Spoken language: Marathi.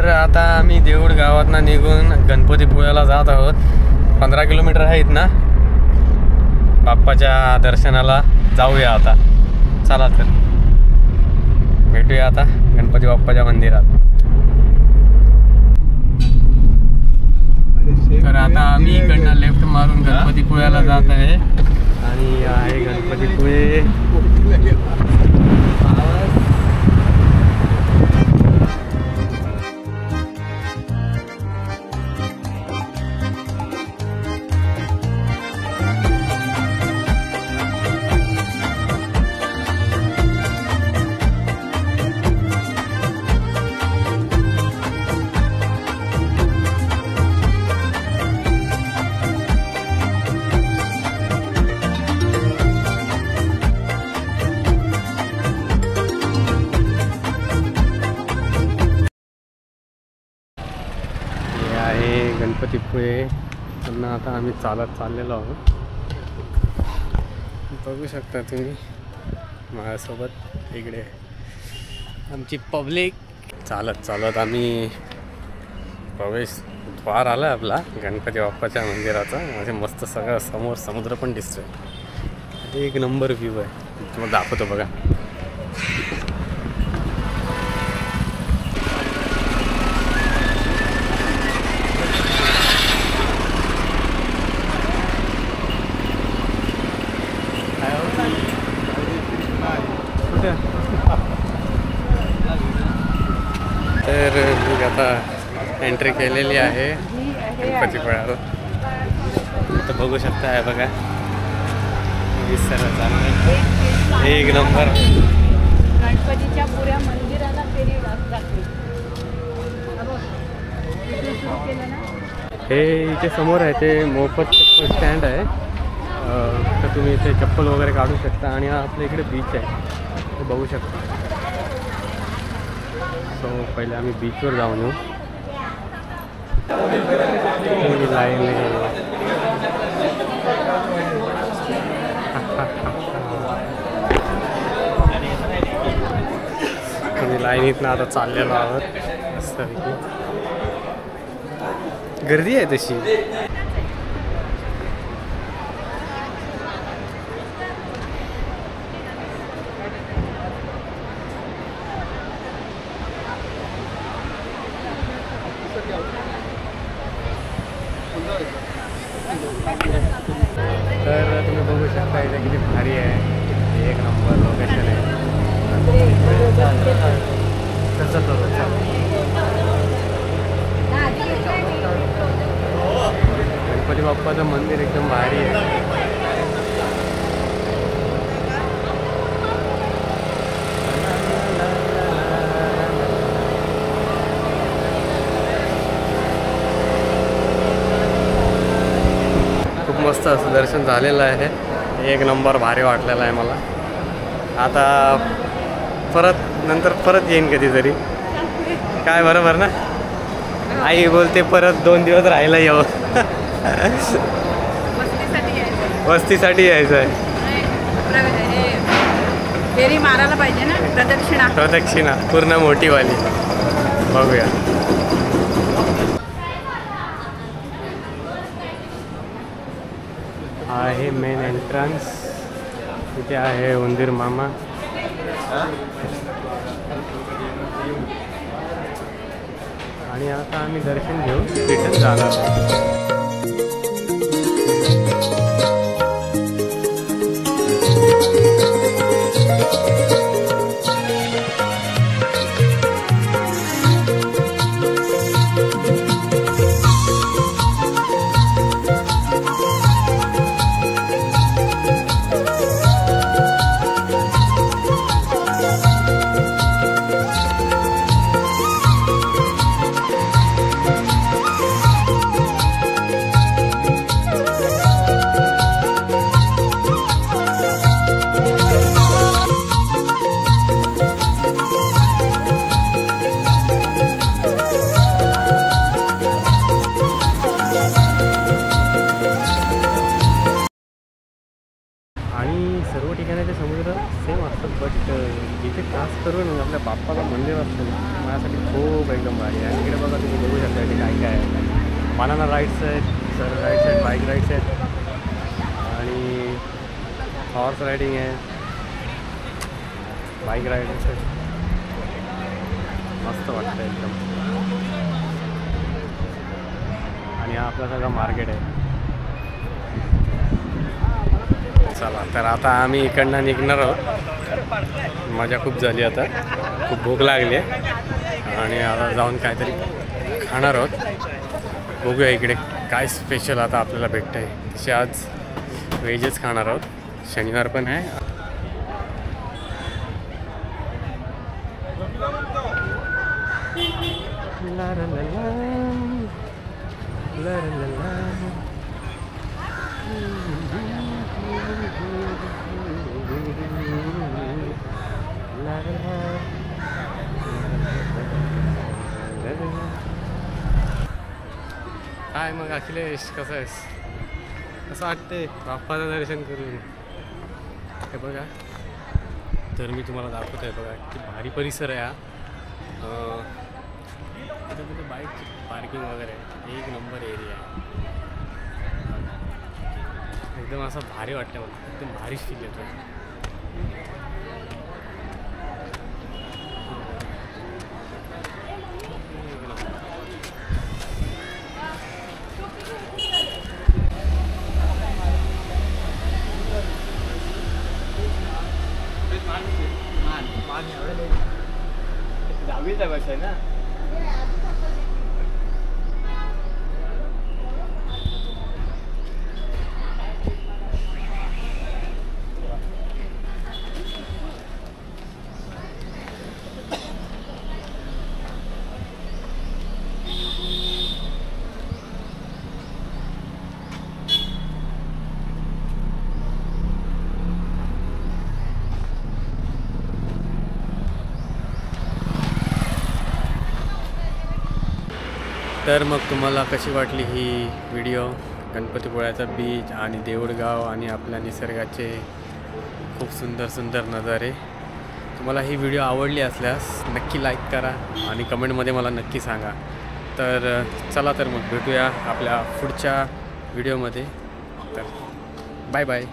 तर आता आम्ही देऊळ गावातनं निघून गणपतीपुळ्याला जात आहोत. 15 किलोमीटर आहेत ना. बाप्पाच्या दर्शनाला जाऊया आता. चला तर भेटूया आता गणपती बाप्पाच्या मंदिरात. तर आता आम्ही इकडनं लेफ्ट मारून गणपतीपुळ्याला जात आहे आणि आहे गणपतीपुळे. गणपतीपुळे पुन्हा आता आम्ही चालत चाललेलो आहोत. बघू शकता तुम्ही माझ्यासोबत इकडे आमची पब्लिक. चालत चालत आम्ही प्रवेशद्वार आला आपला गणपती बाप्पाच्या मंदिराचा. म्हणजे मस्त सगळं समोर समुद्र पण दिसतोय. एक नंबर व्ह्यू आहे. तुम्हाला दाखवतो बघा. तर मी आता एंट्री केलेली आहे गणपतीपुळ्यावर. तर बघू शकता आहे बघा. एक नंबर गणपतीच्या पुऱ्या मंदिराला फेरी हे इथे समोर आहे ते मोफत चप्पल स्टँड आहे. तर तुम्ही इथे चप्पल वगैरे काढू शकता. आणि आपल्या इकडे बीच आहे ते बघू शकता. सो पहिले आम्ही बीचवर जाऊन येऊ. लाईन आम्ही लाईनीतनं आता चाललेलो आहोत. मस्त गर्दी आहे तशी. तर तुम्ही बघू शकता इथे किती भारी आहे. एक नंबर लोकेशन आहे. गणपती बाप्पाचं मंदिर एकदम भारी आहे. मस्त असं दर्शन झालेलं आहे. एक नंबर भारी वाटलेलं आहे मला. आता नंतर परत येईन कधीतरी. काय बरोबर ना. आई बोलते परत 2 दिवस राहायला यावं. वस्तीसाठी यायचं आहे. फेरी मारायला पाहिजे ना. प्रदक्षिणा पूर्ण मोठीवाली. बघूया. आहे मेन एंट्रन्स. इथे आहे उंदीर मामा. आणि आता आम्ही दर्शन घेऊ रिटर्न जाणार. सर्व ठिकाणाचे समुद्र सेम असतात. बट जिथे खास करून आपल्या बाप्पाला मंदिर असतं माझ्यासाठी खूप एकदम भारी आहे. इकडे बघा तुम्ही बघू शकता इथे काय काय आहे. बनाना राईड्स आहेत, सर राईड्स आहेत, बाईक राईड्स आहेत आणि हॉर्स रायडिंग आहे, बाईक रायडिंग्स आहेत. मस्त वाटतं एकदम. आणि हा आपला सगळा मार्केट आहे. चला तर आता आम्ही इकडनं निघणार आहोत. मजा खूप झाली, आता खूप भूक लागली आहे आणि आता जाऊन काहीतरी खाणार आहोत. बघूया इकडे काय स्पेशल आता आपल्याला भेटतं आहे. तसे आज व्हेजच खाणार आहोत, शनिवार पण आहे. ला ला ला ला, ला ला ला. काय मग अखिलेश, कसं आहेस? कसं वाटते बाप्पाचं दर्शन करून? हे बघा, तर मी तुम्हाला दाखवत आहे. बघा किती भारी परिसर आहे हा. तिथे बाईकची पार्किंग वगैरे एक नंबर एरिया आहे. एकदम असं भारी वाटतं मला, एकदम भारी फील येतो. दहावीचा वर्ष आहे ना. तर मग तुम्हाला कशी वाटली ही व्हिडिओ? गणपतीपुळ्याचा बीच आणि देऊळगाव आणि आपल्या निसर्गाचे खूप सुंदर सुंदर नजारे. तुम्हाला ही व्हिडिओ आवडली असल्यास नक्की लाईक करा आणि कमेंटमध्ये मला नक्की सांगा. तर चला तर मग भेटूया आपल्या पुढच्या व्हिडिओमध्ये. तर बाय बाय.